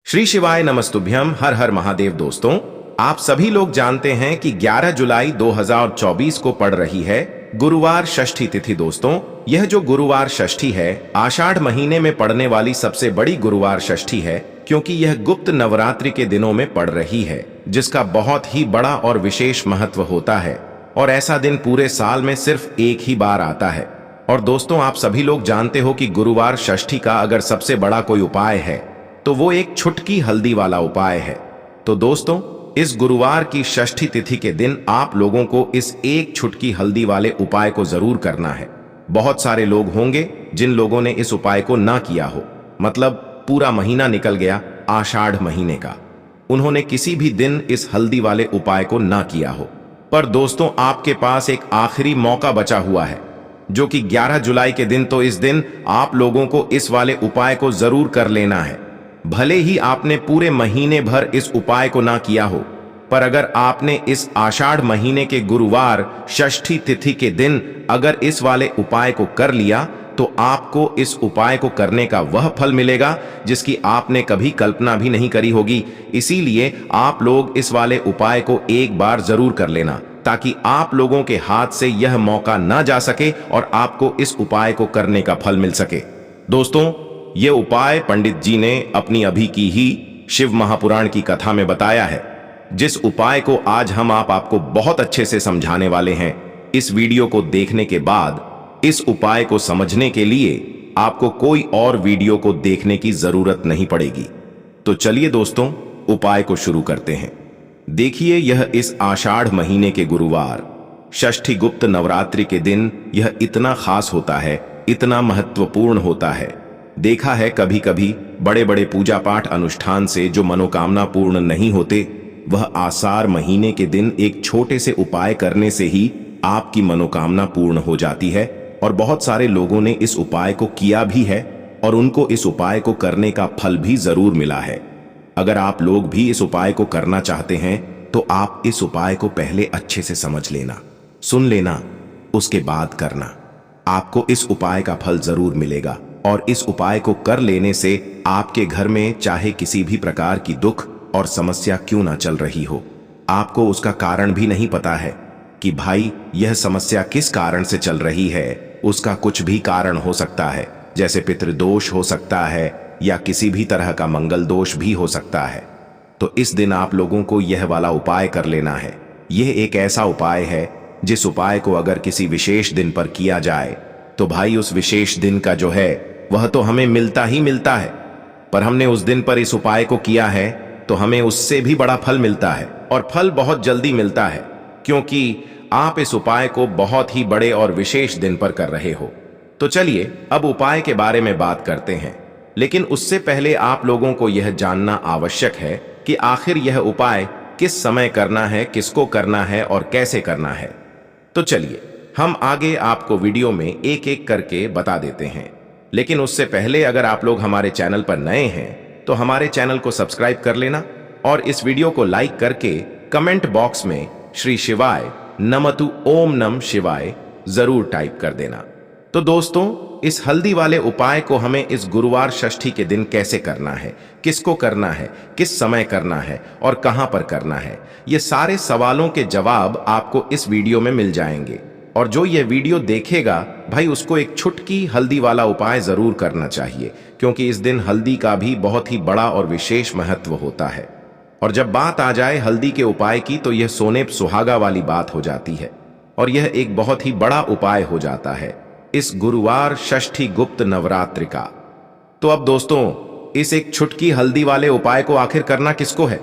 श्री शिवाय नमस्तुभ्यम। हर हर महादेव। दोस्तों, आप सभी लोग जानते हैं कि 11 जुलाई 2024 को पड़ रही है गुरुवार षष्ठी तिथि। दोस्तों, यह जो गुरुवार षष्ठी है आषाढ़ महीने में पड़ने वाली सबसे बड़ी गुरुवार षष्ठी है, क्योंकि यह गुप्त नवरात्रि के दिनों में पड़ रही है, जिसका बहुत ही बड़ा और विशेष महत्व होता है। और ऐसा दिन पूरे साल में सिर्फ एक ही बार आता है। और दोस्तों, आप सभी लोग जानते हो कि गुरुवार षष्ठी का अगर सबसे बड़ा कोई उपाय है तो वो एक छुटकी हल्दी वाला उपाय है। तो दोस्तों, इस गुरुवार की षष्ठी तिथि के दिन आप लोगों को इस एक छुटकी हल्दी वाले उपाय को जरूर करना है। बहुत सारे लोग होंगे जिन लोगों ने इस उपाय को ना किया हो, मतलब पूरा महीना निकल गया आषाढ़ महीने का, उन्होंने किसी भी दिन इस हल्दी वाले उपाय को ना किया हो। पर दोस्तों, आपके पास एक आखिरी मौका बचा हुआ है, जो कि 11 जुलाई के दिन। तो इस दिन आप लोगों को इस वाले उपाय को जरूर कर लेना है। भले ही आपने पूरे महीने भर इस उपाय को ना किया हो, पर अगर आपने इस आषाढ़ महीने के गुरुवार षष्ठी तिथि के दिन अगर इस वाले उपाय को कर लिया, तो आपको इस उपाय को करने का वह फल मिलेगा जिसकी आपने कभी कल्पना भी नहीं करी होगी। इसीलिए आप लोग इस वाले उपाय को एक बार जरूर कर लेना, ताकि आप लोगों के हाथ से यह मौका ना जा सके और आपको इस उपाय को करने का फल मिल सके। दोस्तों, यह उपाय पंडित जी ने अपनी अभी की ही शिव महापुराण की कथा में बताया है, जिस उपाय को आज हम आपको बहुत अच्छे से समझाने वाले हैं। इस वीडियो को देखने के बाद इस उपाय को समझने के लिए आपको कोई और वीडियो को देखने की जरूरत नहीं पड़ेगी। तो चलिए दोस्तों, उपाय को शुरू करते हैं। देखिए, यह इस आषाढ़ महीने के गुरुवार षष्ठी गुप्त नवरात्रि के दिन यह इतना खास होता है, इतना महत्वपूर्ण होता है। देखा है कभी कभी बड़े बड़े पूजा पाठ अनुष्ठान से जो मनोकामना पूर्ण नहीं होते, वह आषाढ़ महीने के दिन एक छोटे से उपाय करने से ही आपकी मनोकामना पूर्ण हो जाती है। और बहुत सारे लोगों ने इस उपाय को किया भी है और उनको इस उपाय को करने का फल भी जरूर मिला है। अगर आप लोग भी इस उपाय को करना चाहते हैं तो आप इस उपाय को पहले अच्छे से समझ लेना, सुन लेना, उसके बाद करना। आपको इस उपाय का फल जरूर मिलेगा। और इस उपाय को कर लेने से आपके घर में चाहे किसी भी प्रकार की दुख और समस्या क्यों ना चल रही हो, आपको उसका कारण भी नहीं पता है कि भाई यह समस्या किस कारण से चल रही है। उसका कुछ भी कारण हो सकता है, जैसे पितृदोष हो सकता है या किसी भी तरह का मंगल दोष भी हो सकता है। तो इस दिन आप लोगों को यह वाला उपाय कर लेना है। यह एक ऐसा उपाय है जिस उपाय को अगर किसी विशेष दिन पर किया जाए तो भाई उस विशेष दिन का जो है वह तो हमें मिलता ही मिलता है। पर हमने उस दिन पर इस उपाय को किया है तो हमें उससे भी बड़ा फल मिलता है, और फल बहुत जल्दी मिलता है, क्योंकि आप इस उपाय को बहुत ही बड़े और विशेष दिन पर कर रहे हो। तो चलिए अब उपाय के बारे में बात करते हैं। लेकिन उससे पहले आप लोगों को यह जानना आवश्यक है कि आखिर यह उपाय किस समय करना है, किसको करना है और कैसे करना है। तो चलिए हम आगे आपको वीडियो में एक एक करके बता देते हैं। लेकिन उससे पहले अगर आप लोग हमारे चैनल पर नए हैं तो हमारे चैनल को सब्सक्राइब कर लेना और इस वीडियो को लाइक करके कमेंट बॉक्स में श्री शिवाय नमतु ओम नम शिवाय जरूर टाइप कर देना। तो दोस्तों, इस हल्दी वाले उपाय को हमें इस गुरुवार षष्ठी के दिन कैसे करना है, किसको करना है, किस समय करना है और कहां पर करना है, ये सारे सवालों के जवाब आपको इस वीडियो में मिल जाएंगे। और जो ये वीडियो देखेगा भाई, उसको एक छुटकी हल्दी वाला उपाय जरूर करना चाहिए, क्योंकि इस दिन हल्दी का भी बहुत ही बड़ा और विशेष महत्व होता है। और जब बात आ जाए हल्दी के उपाय की तो यह सोने पे सुहागा वाली बात हो जाती है, और यह एक बहुत ही बड़ा उपाय हो जाता है इस गुरुवार षष्ठी गुप्त नवरात्रि का। तो अब दोस्तों, इस एक छुटकी हल्दी वाले उपाय को आखिर करना किसको है,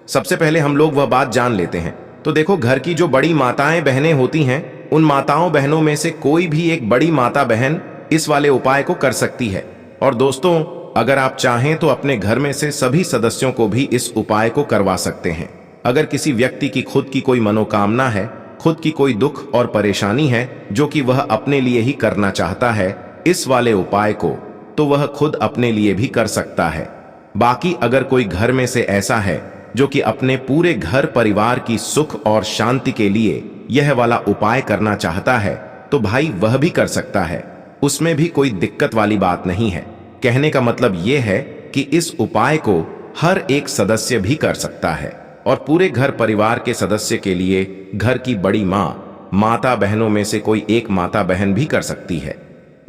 सबसे पहले हम लोग वह बात जान लेते हैं। तो देखो, घर की जो बड़ी माताएं बहनें होती हैं, उन माताओं बहनों में से कोई भी एक बड़ी माता बहन इस वाले उपाय को कर सकती है। और दोस्तों, अगर आप चाहें तो अपने घर में से सभी सदस्यों को भी इस उपाय को करवा सकते हैं। अगर किसी व्यक्ति की खुद की कोई मनोकामना है, खुद की कोई दुख और परेशानी है जो कि वह अपने लिए ही करना चाहता है इस वाले उपाय को, तो वह खुद अपने लिए भी कर सकता है। बाकी अगर कोई घर में से ऐसा है जो कि अपने पूरे घर परिवार की सुख और शांति के लिए यह वाला उपाय करना चाहता है, तो भाई वह भी कर सकता है। उसमें भी कोई दिक्कत वाली बात नहीं है। कहने का मतलब यह है कि इस उपाय को हर एक सदस्य भी कर सकता है और पूरे घर परिवार के सदस्य के लिए घर की बड़ी माता बहनों में से कोई एक माता बहन भी कर सकती है।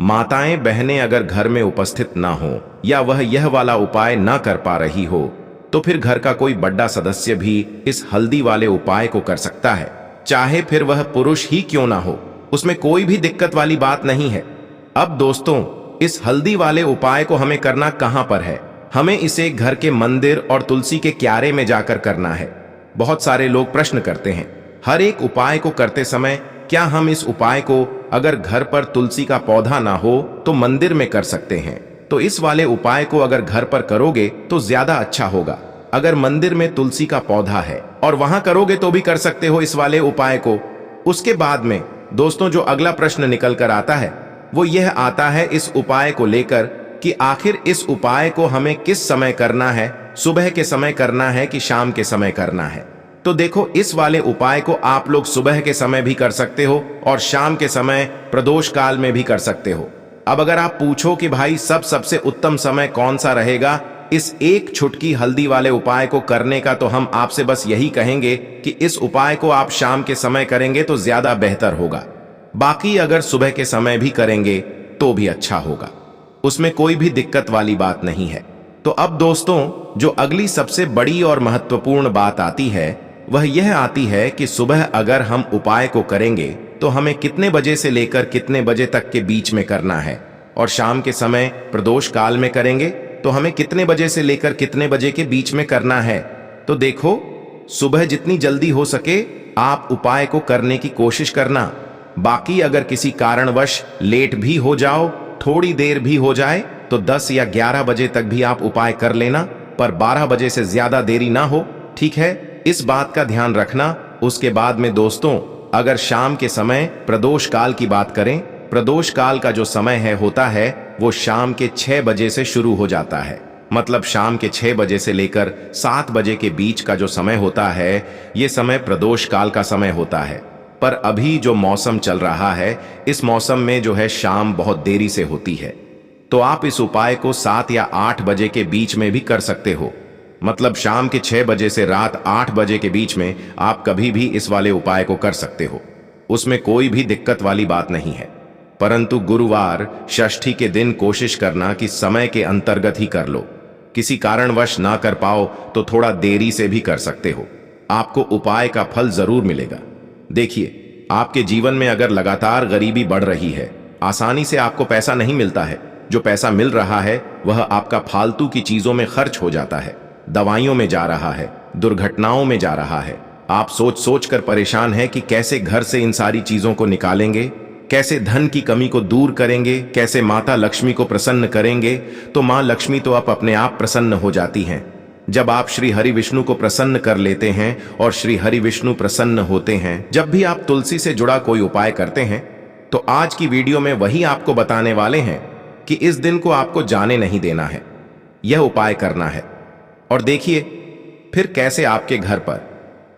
माताएं बहनें अगर घर में उपस्थित ना हो या वह यह वाला उपाय ना कर पा रही हो तो फिर घर का कोई बड़ा सदस्य भी इस हल्दी वाले उपाय को कर सकता है, चाहे फिर वह पुरुष ही क्यों ना हो, उसमें कोई भी दिक्कत वाली बात नहीं है। अब दोस्तों, इस हल्दी वाले उपाय को हमें करना कहां पर है? हमें इसे घर के मंदिर और तुलसी के क्यारे में जाकर करना है। बहुत सारे लोग प्रश्न करते हैं, हर एक उपाय को करते समय क्या हम इस उपाय को अगर घर पर तुलसी का पौधा ना हो तो मंदिर में कर सकते हैं? तो इस वाले उपाय को अगर घर पर करोगे तो ज्यादा अच्छा होगा। अगर मंदिर में तुलसी का पौधा है और वहां करोगे तो भी कर सकते हो इस वाले उपाय को। उसके बाद में दोस्तों जो अगला प्रश्न निकल कर आता है वो यह आता है इस उपाय को लेकर कि आखिर इस उपाय को हमें किस समय करना है, सुबह के समय करना है कि शाम के समय करना है? तो देखो, इस वाले उपाय को आप लोग सुबह के समय भी कर सकते हो और शाम के समय प्रदोष काल में भी कर सकते हो। अब अगर आप पूछो कि भाई सबसे उत्तम समय कौन सा रहेगा इस एक छुटकी हल्दी वाले उपाय को करने का, तो हम आपसे बस यही कहेंगे कि इस उपाय को आप शाम के समय करेंगे तो ज्यादा बेहतर होगा। बाकी अगर सुबह के समय भी करेंगे तो भी अच्छा होगा, उसमें कोई भी दिक्कत वाली बात नहीं है। तो अब दोस्तों जो अगली सबसे बड़ी और महत्वपूर्ण बात आती है वह यह आती है कि सुबह अगर हम उपाय को करेंगे तो हमें कितने बजे से लेकर कितने बजे तक के बीच में करना है, और शाम के समय प्रदोष काल में करेंगे तो हमें कितने बजे से लेकर कितने बजे के बीच में करना है। तो देखो, सुबह जितनी जल्दी हो सके आप उपाय को करने की कोशिश करना। बाकी अगर किसी कारणवश लेट भी हो जाओ, थोड़ी देर भी हो जाए, तो 10 या 11 बजे तक भी आप उपाय कर लेना, पर 12 बजे से ज्यादा देरी ना हो, ठीक है? इस बात का ध्यान रखना। उसके बाद में दोस्तों अगर शाम के समय प्रदोष काल की बात करें, प्रदोष काल का जो समय होता है वो शाम के 6 बजे से शुरू हो जाता है। मतलब शाम के 6 बजे से लेकर 7 बजे के बीच का जो समय होता है ये समय प्रदोष काल का समय होता है। पर अभी जो मौसम चल रहा है इस मौसम में जो है शाम बहुत देरी से होती है, तो आप इस उपाय को 7 या 8 बजे के बीच में भी कर सकते हो। मतलब शाम के 6 बजे से रात 8 बजे के बीच में आप कभी भी इस वाले उपाय को कर सकते हो, उसमें कोई भी दिक्कत वाली बात नहीं है। परंतु गुरुवार षष्ठी के दिन कोशिश करना कि समय के अंतर्गत ही कर लो। किसी कारणवश ना कर पाओ तो थोड़ा देरी से भी कर सकते हो, आपको उपाय का फल जरूर मिलेगा। देखिए, आपके जीवन में अगर लगातार गरीबी बढ़ रही है, आसानी से आपको पैसा नहीं मिलता है, जो पैसा मिल रहा है वह आपका फालतू की चीजों में खर्च हो जाता है, दवाइयों में जा रहा है, दुर्घटनाओं में जा रहा है, आप सोच सोच कर परेशान हैं कि कैसे घर से इन सारी चीजों को निकालेंगे, कैसे धन की कमी को दूर करेंगे, कैसे माता लक्ष्मी को प्रसन्न करेंगे। तो मां लक्ष्मी तो आप अपने आप प्रसन्न हो जाती हैं जब आप श्री हरि विष्णु को प्रसन्न कर लेते हैं, और श्री हरि विष्णु प्रसन्न होते हैं जब भी आप तुलसी से जुड़ा कोई उपाय करते हैं। तो आज की वीडियो में वही आपको बताने वाले हैं कि इस दिन को आपको जाने नहीं देना है, यह उपाय करना है। और देखिए फिर कैसे आपके घर पर,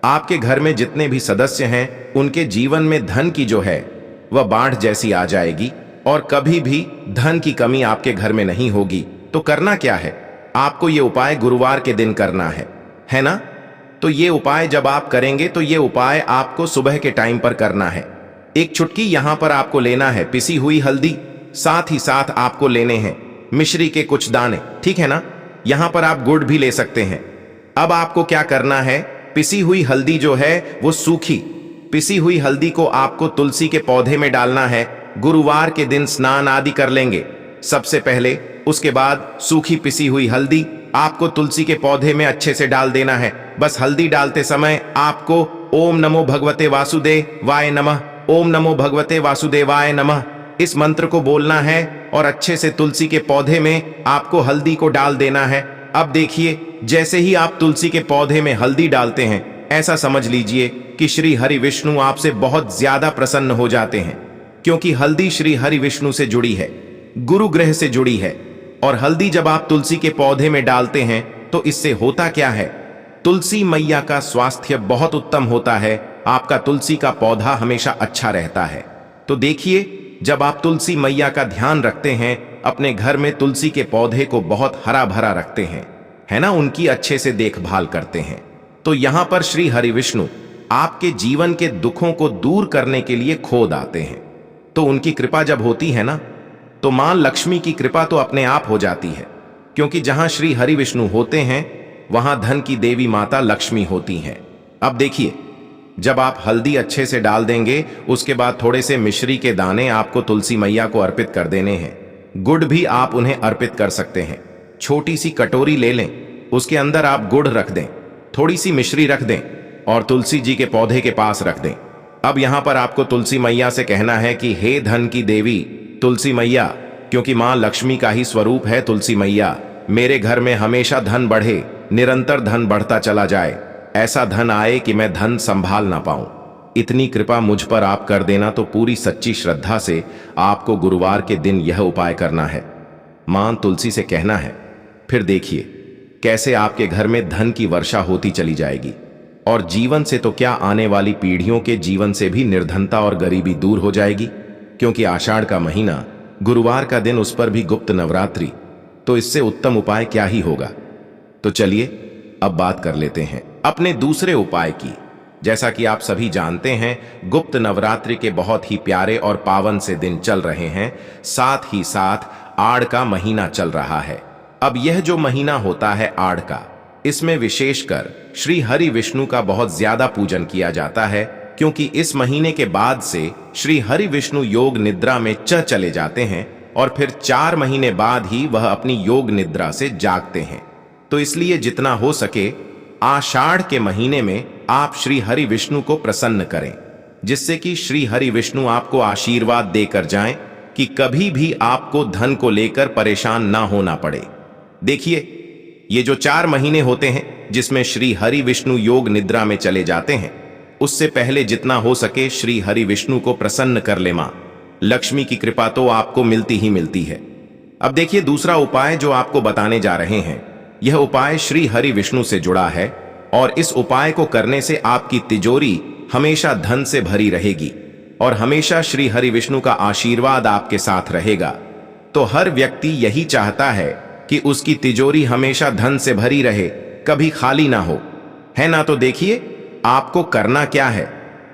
आपके घर में जितने भी सदस्य हैं उनके जीवन में धन की जो है वह बाढ़ जैसी आ जाएगी और कभी भी धन की कमी आपके घर में नहीं होगी। तो करना क्या है, आपको ये उपाय गुरुवार के दिन करना है ना? तो ये उपाय जब आप करेंगे तो ये उपाय आपको सुबह के टाइम पर करना है। एक चुटकी यहां पर आपको लेना है पिसी हुई हल्दी, साथ ही साथ आपको लेने हैं मिश्री के कुछ दाने, ठीक है ना? यहां पर आप गुड़ भी ले सकते हैं। अब आपको क्या करना है, पिसी हुई हल्दी जो है वो सूखी पिसी हुई हल्दी को आपको तुलसी के पौधे में डालना है। गुरुवार के दिन स्नान आदि कर लेंगे सबसे पहले, उसके बाद सूखी पिसी हुई हल्दी आपको तुलसी के पौधे में अच्छे से डाल देना है। बस हल्दी डालते समय आपको ओम नमो भगवते वासुदेवाय नमः, ओम नमो भगवते वासुदेवाय नमः इस मंत्र को बोलना है और अच्छे से तुलसी के पौधे में आपको हल्दी को डाल देना है। अब देखिए, जैसे ही आप तुलसी के पौधे में हल्दी डालते हैं ऐसा समझ लीजिए कि श्री हरि विष्णु आपसे बहुत ज्यादा प्रसन्न हो जाते हैं, क्योंकि हल्दी श्री हरि विष्णु से जुड़ी है, गुरु ग्रह से जुड़ी है। और हल्दी जब आप तुलसी के पौधे में डालते हैं तो इससे होता क्या है, तुलसी मैया का स्वास्थ्य बहुत उत्तम होता है, आपका तुलसी का पौधा हमेशा अच्छा रहता है। तो देखिए, जब आप तुलसी मैया का ध्यान रखते हैं, अपने घर में तुलसी के पौधे को बहुत हरा भरा रखते हैं, है ना, उनकी अच्छे से देखभाल करते हैं। तो यहां पर श्री हरि विष्णु आपके जीवन के दुखों को दूर करने के लिए खोद आते हैं। तो उनकी कृपा जब होती है ना, तो मां लक्ष्मी की कृपा तो अपने आप हो जाती है, क्योंकि जहां श्री हरि विष्णु होते हैं वहां धन की देवी माता लक्ष्मी होती हैं। अब देखिए, जब आप हल्दी अच्छे से डाल देंगे, उसके बाद थोड़े से मिश्री के दाने आपको तुलसी मैया को अर्पित कर देने हैं। गुड़ भी आप उन्हें अर्पित कर सकते हैं। छोटी सी कटोरी ले लें, उसके अंदर आप गुड़ रख दें, थोड़ी सी मिश्री रख दें और तुलसी जी के पौधे के पास रख दें। अब यहां पर आपको तुलसी मैया से कहना है कि हे धन की देवी तुलसी मैया, क्योंकि मां लक्ष्मी का ही स्वरूप है तुलसी मैया, मेरे घर में हमेशा धन बढ़े, निरंतर धन बढ़ता चला जाए, ऐसा धन आए कि मैं धन संभाल ना पाऊं। इतनी कृपा मुझ पर आप कर देना। तो पूरी सच्ची श्रद्धा से आपको गुरुवार के दिन यह उपाय करना है, मां तुलसी से कहना है। फिर देखिए कैसे आपके घर में धन की वर्षा होती चली जाएगी, और जीवन से तो क्या, आने वाली पीढ़ियों के जीवन से भी निर्धनता और गरीबी दूर हो जाएगी। क्योंकि आषाढ़ का महीना, गुरुवार का दिन, उस पर भी गुप्त नवरात्रि, तो इससे उत्तम उपाय क्या ही होगा। तो चलिए अब बात कर लेते हैं अपने दूसरे उपाय की। जैसा कि आप सभी जानते हैं, गुप्त नवरात्रि के बहुत ही प्यारे और पावन से दिन चल रहे हैं, साथ ही साथ आड़ का महीना चल रहा है। अब यह जो महीना होता है आड़ का, इसमें विशेषकर श्री हरि विष्णु का बहुत ज्यादा पूजन किया जाता है, क्योंकि इस महीने के बाद से श्री हरि विष्णु योग निद्रा में चले जाते हैं और फिर 4 महीने बाद ही वह अपनी योग निद्रा से जागते हैं। तो इसलिए जितना हो सके आषाढ़ के महीने में आप श्री हरि विष्णु को प्रसन्न करें, जिससे कि श्री हरि विष्णु आपको आशीर्वाद देकर जाएं कि कभी भी आपको धन को लेकर परेशान ना होना पड़े। देखिए, ये जो 4 महीने होते हैं जिसमें श्री हरि विष्णु योग निद्रा में चले जाते हैं, उससे पहले जितना हो सके श्री हरि विष्णु को प्रसन्न कर ले। मां लक्ष्मी की कृपा तो आपको मिलती ही मिलती है। अब देखिए, दूसरा उपाय जो आपको बताने जा रहे हैं, यह उपाय श्री हरि विष्णु से जुड़ा है, और इस उपाय को करने से आपकी तिजोरी हमेशा धन से भरी रहेगी और हमेशा श्री हरि विष्णु का आशीर्वाद आपके साथ रहेगा। तो हर व्यक्ति यही चाहता है कि उसकी तिजोरी हमेशा धन से भरी रहे, कभी खाली ना हो, है ना। तो देखिए आपको करना क्या है।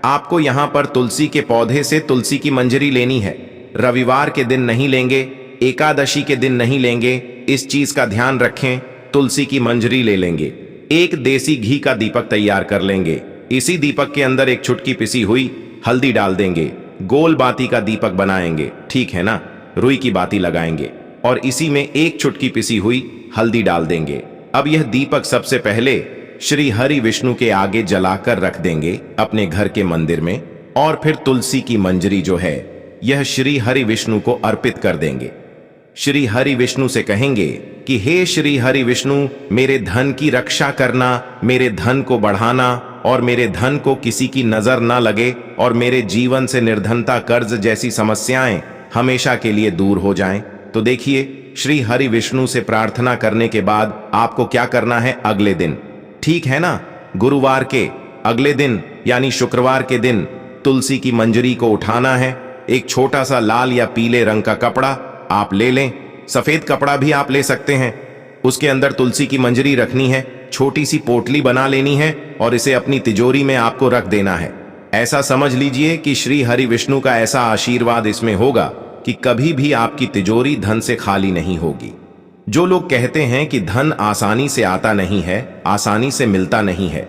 आपको यहां पर तुलसी के पौधे से तुलसी की मंजरी लेनी है। रविवार के दिन नहीं लेंगे, एकादशी के दिन नहीं लेंगे, इस चीज का ध्यान रखें। तुलसी की मंजरी ले लेंगे, एक देसी घी का दीपक तैयार कर लेंगे, इसी दीपक के अंदर एक चुटकी पिसी हुई हल्दी डाल देंगे, गोल बाती का दीपक बनाएंगे, ठीक है ना, रुई की बाती लगाएंगे और इसी में एक चुटकी पिसी हुई हल्दी डाल देंगे। अब यह दीपक सबसे पहले श्री हरि विष्णु के आगे जलाकर रख देंगे अपने घर के मंदिर में, और फिर तुलसी की मंजरी जो है यह श्री हरि विष्णु को अर्पित कर देंगे। श्री हरि विष्णु से कहेंगे कि हे श्री हरि विष्णु, मेरे धन की रक्षा करना, मेरे धन को बढ़ाना और मेरे धन को किसी की नजर ना लगे और मेरे जीवन से निर्धनता, कर्ज जैसी समस्याएं हमेशा के लिए दूर हो जाएं। तो देखिए, श्री हरि विष्णु से प्रार्थना करने के बाद आपको क्या करना है। अगले दिन, ठीक है ना, गुरुवार के अगले दिन यानी शुक्रवार के दिन तुलसी की मंजरी को उठाना है। एक छोटा सा लाल या पीले रंग का कपड़ा आप ले लें, सफेद कपड़ा भी आप ले सकते हैं। उसके अंदर तुलसी की मंजरी रखनी है, छोटी सी पोटली बना लेनी है और इसे अपनी तिजोरी में आपको रख देना है। ऐसा समझ लीजिए कि श्री हरि विष्णु का ऐसा आशीर्वाद इसमें होगा कि कभी भी आपकी तिजोरी धन से खाली नहीं होगी। जो लोग कहते हैं कि धन आसानी से आता नहीं है, आसानी से मिलता नहीं है,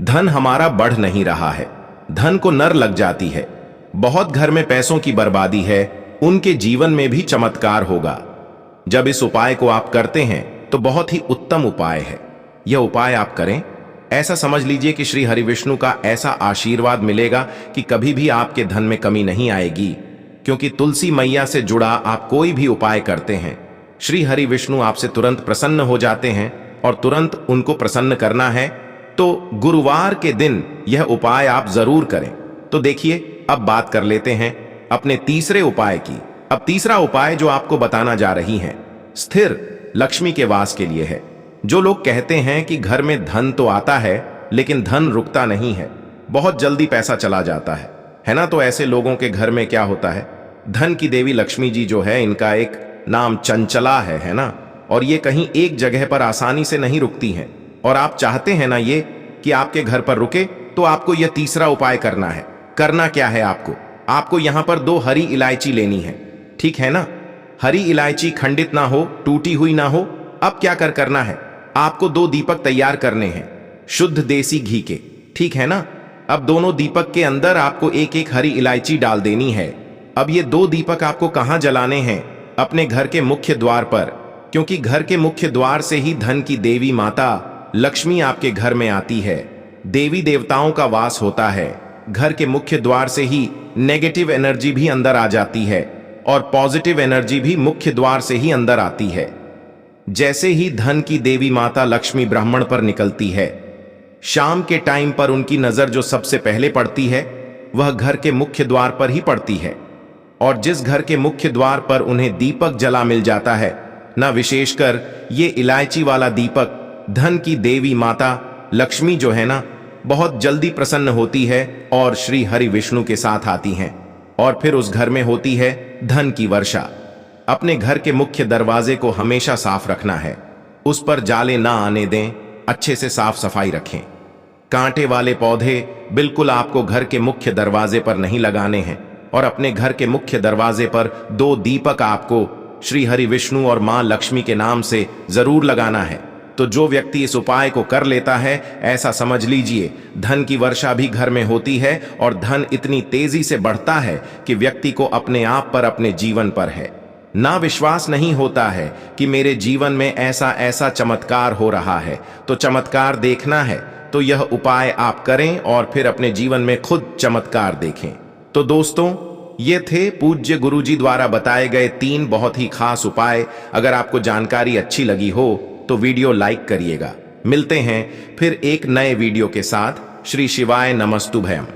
धन हमारा बढ़ नहीं रहा है, धन को नर लग जाती है, बहुत घर में पैसों की बर्बादी है, उनके जीवन में भी चमत्कार होगा। जब इस उपाय को आप करते हैं तो बहुत ही उत्तम उपाय है। यह उपाय आप करें, ऐसा समझ लीजिए कि श्री हरि विष्णु का ऐसा आशीर्वाद मिलेगा कि कभी भी आपके धन में कमी नहीं आएगी। क्योंकि तुलसी मैया से जुड़ा आप कोई भी उपाय करते हैं, श्री हरि विष्णु आपसे तुरंत प्रसन्न हो जाते हैं और तुरंत उनको प्रसन्न करना है। तो गुरुवार के दिन यह उपाय आप जरूर करें। तो देखिए, अब बात कर लेते हैं अपने तीसरे उपाय की। अब तीसरा उपाय जो आपको बताना जा रही है, स्थिर लक्ष्मी के वास के लिए है। जो लोग कहते हैं कि घर में धन तो आता है लेकिन धन रुकता नहीं है, बहुत जल्दी पैसा चला जाता है ना। तो ऐसे लोगों के घर में क्या होता है, धन की देवी लक्ष्मी जी जो है, इनका एक नाम चंचला है ना। और ये कहीं एक जगह पर आसानी से नहीं रुकती हैं। और आप चाहते हैं ना ये कि आपके घर पर रुके, तो आपको यह तीसरा उपाय करना है। करना क्या है आपको? आपको यहां पर 2 हरी इलायची लेनी है, ठीक है ना? हरी इलायची खंडित ना हो, टूटी हुई ना हो। अब क्या करना है, आपको 2 दीपक तैयार करने हैं, शुद्ध देसी घी के, ठीक है ना? अब दोनों दीपक के अंदर आपको एक एक हरी इलायची डाल देनी है। अब ये 2 दीपक आपको कहां जलाने हैं? अपने घर के मुख्य द्वार पर, क्योंकि घर के मुख्य द्वार से ही धन की देवी माता लक्ष्मी आपके घर में आती है। देवी देवताओं का वास होता है। घर के मुख्य द्वार से ही नेगेटिव एनर्जी भी अंदर आ जाती है और पॉजिटिव एनर्जी भी मुख्य द्वार से ही अंदर आती है। जैसे ही धन की देवी माता लक्ष्मी ब्राह्मण पर निकलती है, शाम के टाइम पर उनकी नजर जो सबसे पहले पड़ती है वह घर के मुख्य द्वार पर ही पड़ती है। और जिस घर के मुख्य द्वार पर उन्हें दीपक जला मिल जाता है ना, विशेषकर ये इलायची वाला दीपक, धन की देवी माता लक्ष्मी जो है ना, बहुत जल्दी प्रसन्न होती है और श्री हरि विष्णु के साथ आती हैं। और फिर उस घर में होती है धन की वर्षा। अपने घर के मुख्य दरवाजे को हमेशा साफ रखना है, उस पर जाले ना आने दें, अच्छे से साफ सफाई रखें। कांटे वाले पौधे बिल्कुल आपको घर के मुख्य दरवाजे पर नहीं लगाने हैं। और अपने घर के मुख्य दरवाजे पर 2 दीपक आपको श्री हरि विष्णु और मां लक्ष्मी के नाम से जरूर लगाना है। तो जो व्यक्ति इस उपाय को कर लेता है, ऐसा समझ लीजिए धन की वर्षा भी घर में होती है और धन इतनी तेजी से बढ़ता है कि व्यक्ति को अपने आप पर, अपने जीवन पर है ना विश्वास नहीं होता है कि मेरे जीवन में ऐसा ऐसा चमत्कार हो रहा है। तो चमत्कार देखना है तो यह उपाय आप करें और फिर अपने जीवन में खुद चमत्कार देखें। तो दोस्तों, ये थे पूज्य गुरुजी द्वारा बताए गए 3 बहुत ही खास उपाय। अगर आपको जानकारी अच्छी लगी हो तो वीडियो लाइक करिएगा। मिलते हैं फिर एक नए वीडियो के साथ। श्री शिवाय नमस्तुभयम।